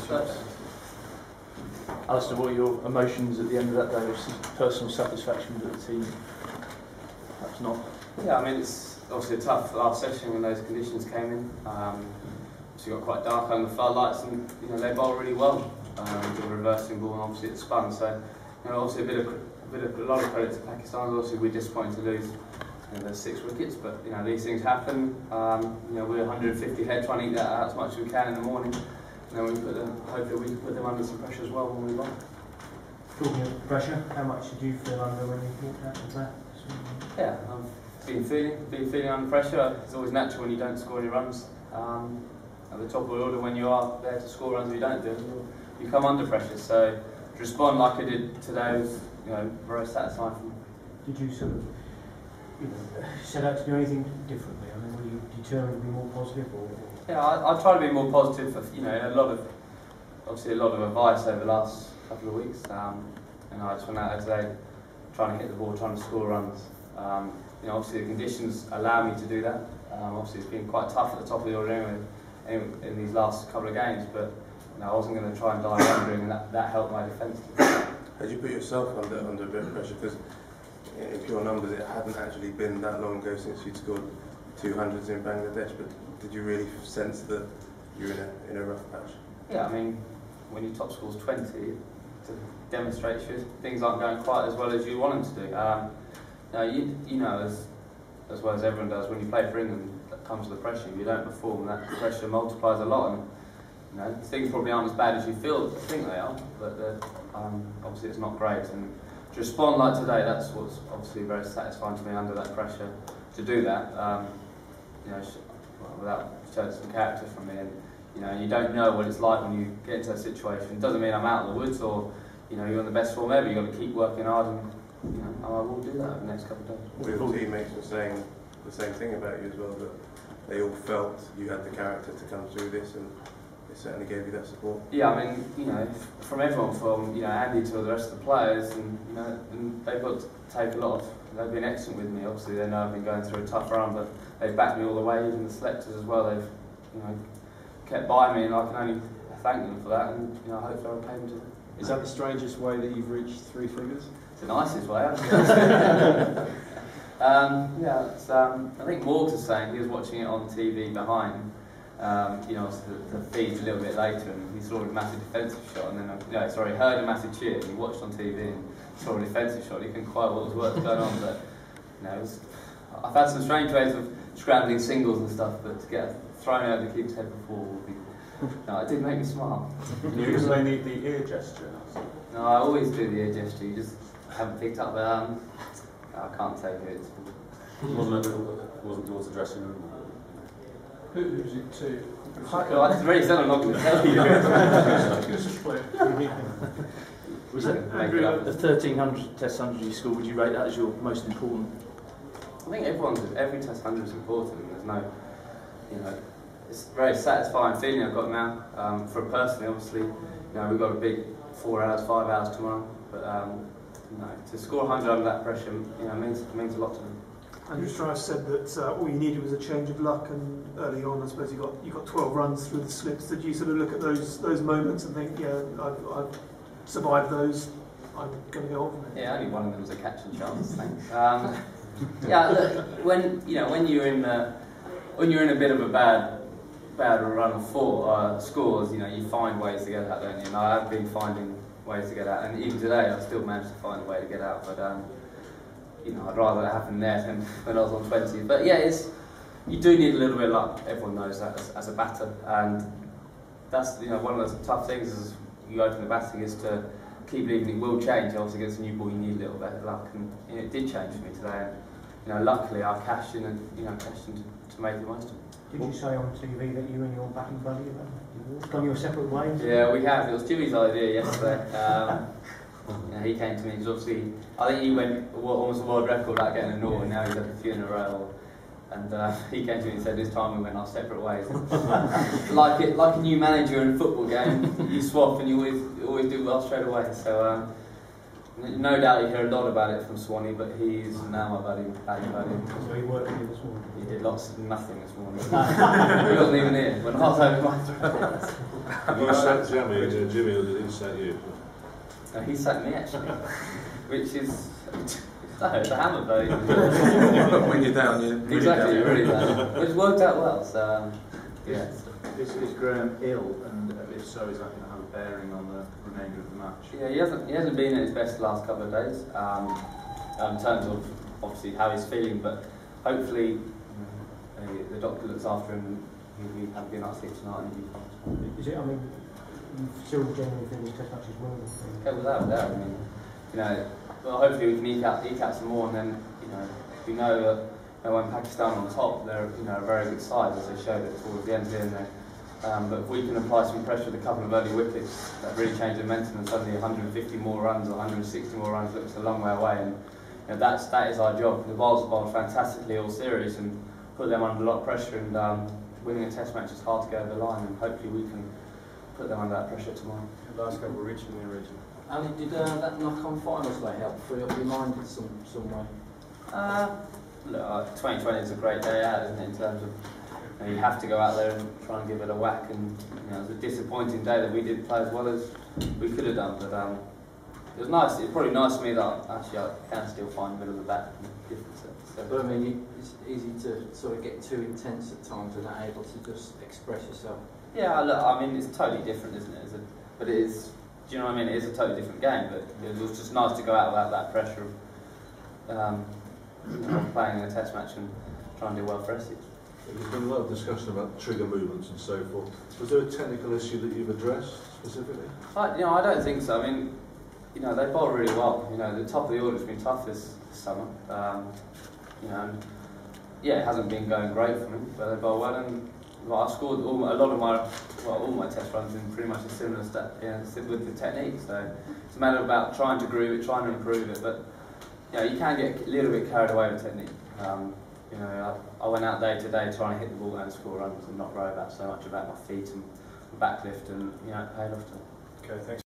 steps. Alistair, what are your emotions at the end of that day? Obviously personal satisfaction, but the team perhaps not. Yeah, I mean, it's obviously a tough last session when those conditions came in. Obviously got quite dark under the floodlights, and they bowled really well. The reversing ball, and obviously it spun. So obviously a lot of credit to Pakistan. Obviously we're disappointed to lose those 6 wickets, but these things happen. We're 150 head trying to eat that out as much as we can in the morning. And then hopefully we can put them under some pressure as well when we bowl. Talking of pressure, how much did you feel under when you walked out of that? Yeah, I've been feeling under pressure. It's always natural when you don't score any runs. At the top of the order, when you are there to score runs, if you don't do it, you come under pressure. So to respond like I did today was, very satisfying for me. Did you sort of, set out to do anything differently? I mean, were you determined to be more positive, or? Yeah, I try to be more positive. A lot of advice over the last couple of weeks. I just went out there today, trying to hit the ball, trying to score runs. Obviously the conditions allow me to do that. Obviously it's been quite tough at the top of the order anyway in these last couple of games, but I wasn't going to try and dive wandering, and that helped my defence. Had you put yourself under a bit of pressure? Because in pure numbers, it hadn't actually been that long ago since you'd scored 200s in Bangladesh, but did you really sense that you were in a rough patch? Yeah, I mean, when your top score's 20, to demonstrate things aren't going quite as well as you want them to do. As well as everyone does, when you play for England, that comes with the pressure. If you don't perform, that pressure multiplies a lot. And things probably aren't as bad as you think they are, but obviously it's not great. And to respond like today, that's what's obviously very satisfying to me under that pressure. To do that, without showing some character from me, and you don't know what it's like when you get into a situation. It doesn't mean I'm out of the woods or you're in the best form ever. You've got to keep working hard, and I will do that over the next couple of days. All your teammates were saying the same thing about you as well, that they all felt you had the character to come through this, and it certainly gave you that support. Yeah, I mean, from everyone, from Andy to the rest of the players, and they've got to take a lot of. They've been excellent with me. Obviously, they know I've been going through a tough run, but they've backed me all the way. Even the selectors as well. They've kept by me, and I can only thank them for that. And hopefully I'll pay them to them. Is that the strangest way that you've reached 3 figures? It's the nicest way, actually. I think Morgs was saying he was watching it on TV behind. The feed's a little bit later, and he saw a massive defensive shot, and then heard a massive cheer. And he watched on TV and saw a defensive shot. He couldn't quite what was going on, but I've had some strange ways of scrambling singles and stuff, but to get thrown over the keeper's head before would be. It did make me smile. You usually need the ear gesture. No, I always do the ear gesture. You just haven't picked up the arm. I can't take it. Wasn't towards the dressing room. Who's it to? It's very said I'm not going to tell you. Was it Andrew, the 1300 Test 100 you scored? Would you rate that as your most important? I think every Test 100 is important. There's no, it's a very satisfying feeling I've got now. For personally, obviously, we've got a big 4 hours, 5 hours tomorrow. But to score 100 under that pressure, means a lot to me. Andrew Strife said that all you needed was a change of luck, and early on, I suppose you got 12 runs through the slips. Did you sort of look at those moments and think, I've survived those, I'm going to go on from it? Yeah, only one of them was a catching chance. Thanks. Look, when you're in a bit of a bad run of 4 scores, you find ways to get out, don't you? And I have been finding ways to get out, and even today I still managed to find a way to get out. But I'd rather it happen there than when I was on 20. But yeah, you do need a little bit of luck. Everyone knows that as a batter, and that's one of the tough things as you open the batting is to keep leaving. It will change. Obviously, against a new ball, you need a little bit of luck, and it did change for me today. And luckily, I cashed in and cashed in to make the most of it. Did you say on TV that you and your batting buddy have gone your separate ways? Yeah, we have. It was Jimmy's idea yesterday. He came to me. Obviously, I think he went almost a world record at getting a naught, and now he's had a few in a row. And he came to me and said, "This time we went our separate ways." like a new manager in a football game, you swap and you always do well straight away. So No doubt you hear a lot about it from Swanee, but he's now my buddy. So he worked with you this morning? He did nothing this morning. He wasn't even here when I was over my throat. You sacked Jimmy, or did he sack you? No, he sacked me actually, which is no, it's a hammer blow. When you're down, you're really Exactly, down. really bad. Which worked out well. So yeah. Is Graham ill, and if so, is that going to have a bearing on the remainder of the match? Yeah, he hasn't been at his best the last couple of days. In terms of obviously how he's feeling, but hopefully the doctor looks after him and he'll have a good night's sleep tonight and he'll be fine. Is it? I mean, you still genuinely think this test match is well? Yeah, without a doubt. I mean, well, hopefully we can eke out some more, and then we know that when Pakistan on top, they're a very good side, as they showed it towards the end here and there. But if we can apply some pressure with a couple of early wickets, that really change the momentum, and suddenly 150 more runs or 160 more runs looks a long way away. And that is our job. The bowls have bowled fantastically all series and put them under a lot of pressure. And winning a test match is hard to go over the line, and hopefully we can put them under that pressure tomorrow. The last couple of Richmond in region. Ali, did that knock-on finals day help free up your mind in some way? Look, 2020 is a great day out, isn't it, in terms of you have to go out there and try and give it a whack, and it was a disappointing day that we didn't play as well as we could have done, but it was nice. It's probably nice for me that actually I can still find the middle of the bat differences. So. But I mean, it's easy to sort of get too intense at times and not able to just express yourself. Yeah, look, I mean, it's totally different, isn't it? But it is, do you know what I mean? It is a totally different game, but it was just nice to go out without that pressure of playing in a test match and trying to do well for Essex. There's been a lot of discussion about trigger movements and so forth. Was there a technical issue that you've addressed specifically? I don't think so. I mean, they bowl really well. The top of the order's been tough this summer. And yeah, it hasn't been going great for me, but they bowl well. And I've scored all my test runs in pretty much a similar step, with the technique. So it's a matter about trying to groove it, trying to improve it. But you can get a little bit carried away with technique. I went out day to day trying to hit the ball and score runs and not worry about so much about my feet and my backlift, and it paid off to me. Okay, thanks.